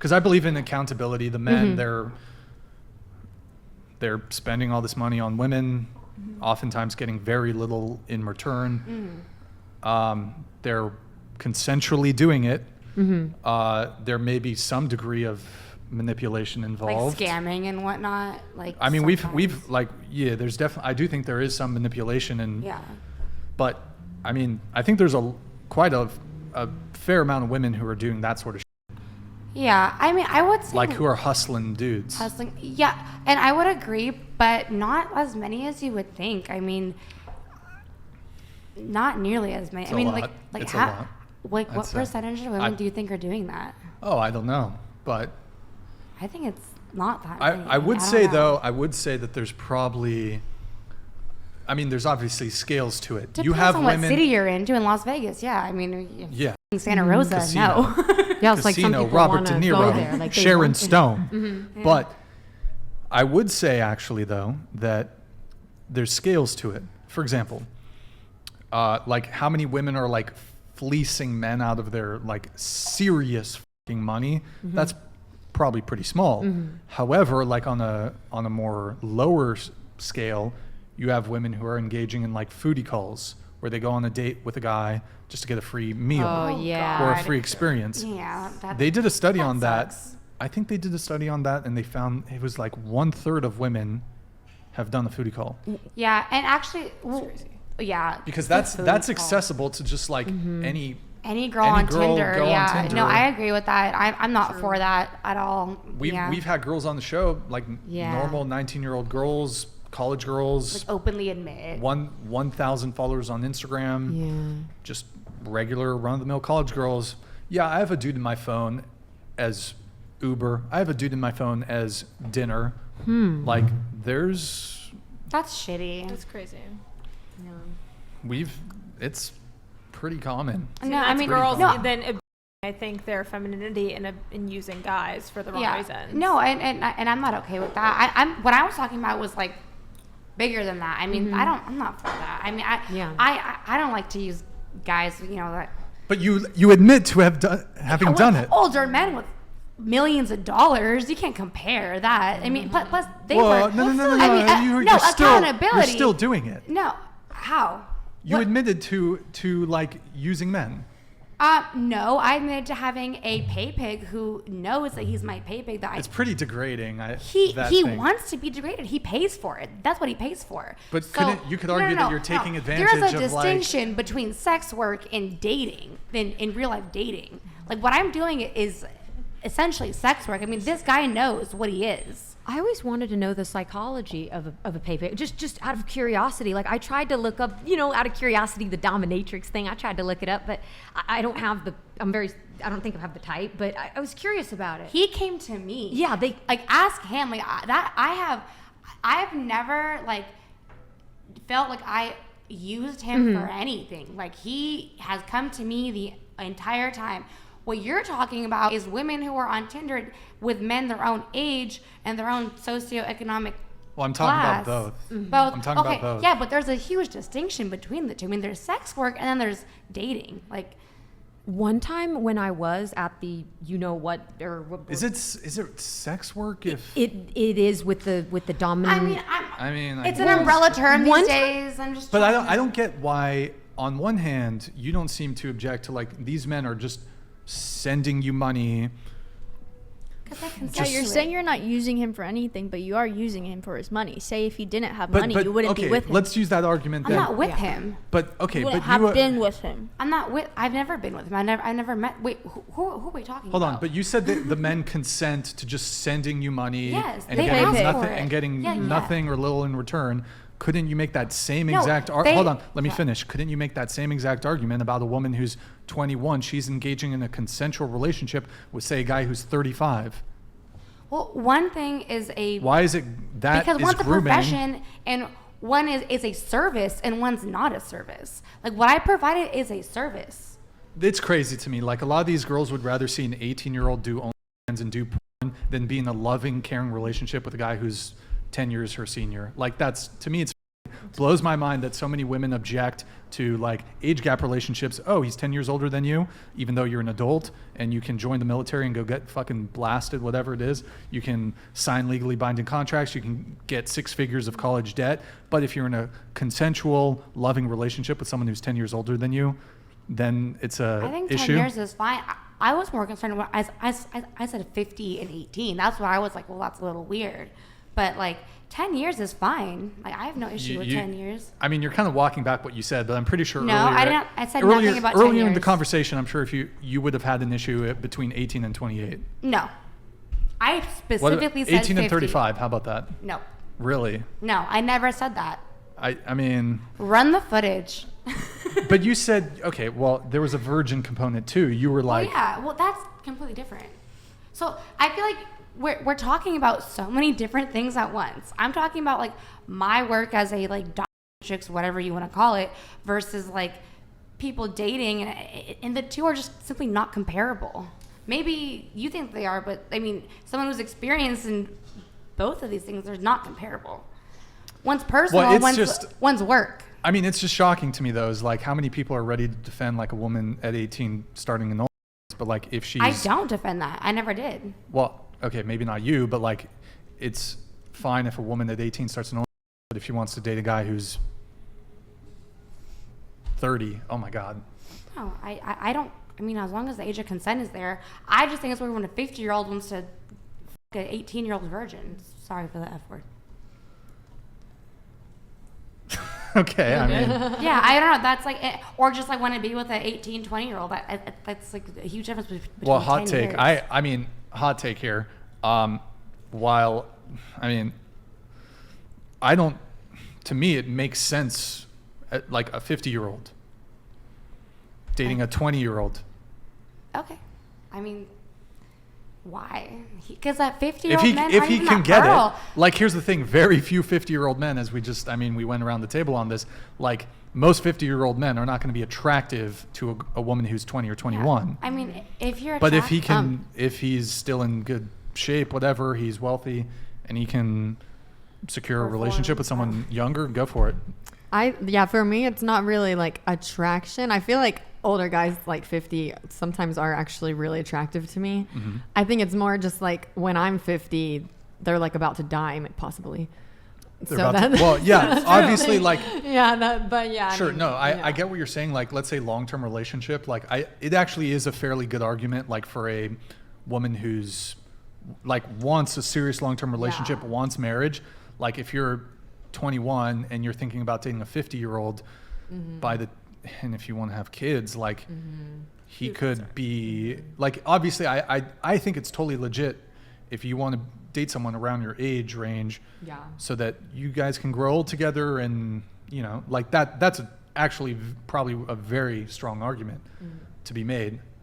Because I believe in accountability. The men, they're spending all this money on women, oftentimes getting very little in return. They're consensually doing it. There may be some degree of manipulation involved, like scamming and whatnot. Like, I mean, we've like, yeah, there's definitely, I do think there is some manipulation, and but I mean, I think there's quite a fair amount of women who are doing that sort of shit. Yeah, I mean, I would say like who are hustling dudes. Yeah, and I would agree, but not as many as you would think. I mean, not nearly as many. It's I mean, a lot. like It's a how, lot. like what percentage of women do you think are doing that? Oh, I don't know, but I think it's not that many. I would say though, I would say that there's probably, I mean, there's obviously scales to it. Depends you have on women. what city you're in. In Las Vegas, yeah. I mean, yeah. Santa Rosa, Casino. no. Yeah, it's like some Casino, people Robert De wanna go Niro, there, like they Sharon want to. Stone. But I would say actually though that there's scales to it. For example, like how many women are like fleecing men out of their like serious fucking money? That's probably pretty small. However, like on a more lower scale, you have women who are engaging in like foodie calls where they go on a date with a guy just to get a free meal or a free experience. Yeah, they did a study on that. sucks. I think they did a study on that, and they found it was like 1/3 of women have done the foodie call. Yeah, and actually, yeah, Because the that's foodie call. accessible to just like any girl on Tinder. girl on Yeah, Tinder. no, I agree with that. I'm not for that at all. We've had girls on the show, like normal 19-year-old girls, college girls, like openly admit 1,000 followers on Instagram, just regular run-of-the-mill college girls. Yeah, I have a dude in my phone as Uber. I have a dude in my phone as dinner. Like there's that's shitty. That's crazy. it's pretty common. No, I mean girls no. then I think their femininity in using guys for the wrong reasons. No, and I'm not okay with that. I'm what I was talking about was like bigger than that. I mean, I'm not for that. I mean, I don't like to use guys, that. But you admit to having done it. Older men with millions of dollars, you can't compare that. I mean, plus they Well, were. no. I mean, You're accountability. You're still doing it. No, how? You admitted to like using men. No, I admitted to having a pay pig who knows that he's my pay pig. That It's pretty degrading. he thing. wants to be degraded. He pays for it. That's what he pays for. But So- you could argue that you're taking advantage There's a of distinction between sex work and dating than in real life dating. Like what I'm doing is essentially sex work. I mean, this guy knows what he is. I always wanted to know the psychology of a pay pig, just out of curiosity. Like I tried to look up, out of curiosity, the dominatrix thing. I tried to look it up, but I don't have I don't think I have the type, but I was curious about it. He came to me. Yeah, they like ask him like that. I've never like felt like I used him for anything. Like he has come to me the entire time. What you're talking about is women who are on Tinder with men their own age and their own socioeconomic Well, I'm talking class. about both. Both. I'm talking about both. Yeah, but there's a huge distinction between the two. I mean, there's sex work and then there's dating. Like one time when I was at the Is it sex work if it is with the dominant. I mean it's an umbrella term these days. I'm just. But I don't get why on one hand you don't seem to object to like these men are just sending you money. Yeah, you're saying you're not using him for anything, but you are using him for his money. Say if he didn't have money, you wouldn't be with him. Let's use that argument then. I'm not with him. But okay, You but wouldn't have been with him. I'm not with. I've never been with him. I never met. Wait, who are we talking Hold about? on, but you said that the men consent to just sending you money Yes, and they getting ask nothing for it. and getting Yeah. nothing or little in return. Couldn't you make that same No, exact they- hold on, let me finish. Couldn't you make that same exact argument about a woman who's 21, she's engaging in a consensual relationship with say a guy who's 35? Well, one thing is a. Why is it that Because is one's a grooming? profession and one is a service and one's not a service. Like what I provided is a service. It's crazy to me. Like a lot of these girls would rather see an 18-year-old do OnlyFans and do porn than be in a loving, caring relationship with a guy who's 10 years her senior. Like that's, to me, it's blows my mind that so many women object to like age gap relationships. Oh, he's 10 years older than you, even though you're an adult and you can join the military and go get fucking blasted, whatever it is. You can sign legally binding contracts. You can get 6 figures of college debt. But if you're in a consensual, loving relationship with someone who's 10 years older than you, then it's a I think issue. 10 years is fine. I was more concerned when I said 50 and 18. That's why I was like, well, that's a little weird. But like 10 years is fine. Like I have no issue with 10 years. I mean, you're kind of walking back what you said, but I'm pretty sure No, earlier, I didn't. I said nothing about 10 earlier years. in the conversation, I'm sure if you would have had an issue between 18 and 28. No. I specifically said 18 50. and 35. How about that? No. Really? No, I never said that. I mean, run the footage. But you said, okay, well, there was a virgin component too. You were like, well, that's completely different. So I feel like we're talking about so many different things at once. I'm talking about like my work as a like dominatrix, whatever you want to call it, versus like people dating, and the two are just simply not comparable. Maybe you think they are, but I mean, someone who's experienced in both of these things, they're not comparable. One's personal, one's work. I mean, it's just shocking to me though, is like how many people are ready to defend like a woman at 18 starting an OnlyFans, but like if she's... I don't defend that. I never did. Well, okay, maybe not you, but like it's fine if a woman at 18 starts an OnlyFans, but if she wants to date a guy who's 30, oh my God. No, I don't, I mean, as long as the age of consent is there, I just think it's weird when a 50-year-old wants to fuck an 18-year-old virgin. Sorry for the F word. Okay, I mean... Yeah, I don't know. That's like, or just like want to be with an 18, 20-year-old. That's like a huge difference between Well, hot 10 take. years. I mean, hot take here. While, I mean, I don't, to me, it makes sense like a 50-year-old dating a 20-year-old. Okay. I mean, why? Because that 50-year-old man if he even can that get girl. it, like here's the thing, very few 50-year-old men, as we went around the table on this, like most 50-year-old men are not going to be attractive to a woman who's 20 or 21. Yeah. I mean, if you're But if he can, if he's still in good shape, whatever, he's wealthy, and he can secure a relationship with someone younger, go for it. For me, it's not really like attraction. I feel like older guys like 50 sometimes are actually really attractive to me. Mm-hmm. I think it's more just like when I'm 50, they're like about to die, possibly. Obviously, like sure. I get what you're saying. Like, let's say long-term relationship. Like, it actually is a fairly good argument. Like for a woman who's like wants a serious long-term relationship, wants marriage. Like if you're 21 and you're thinking about dating a 50-year-old, and if you want to have kids, like he could be like, obviously I think it's totally legit if you want to date someone around your age range, so that you guys can grow old together, and you know, like that's actually probably a very strong argument to be made.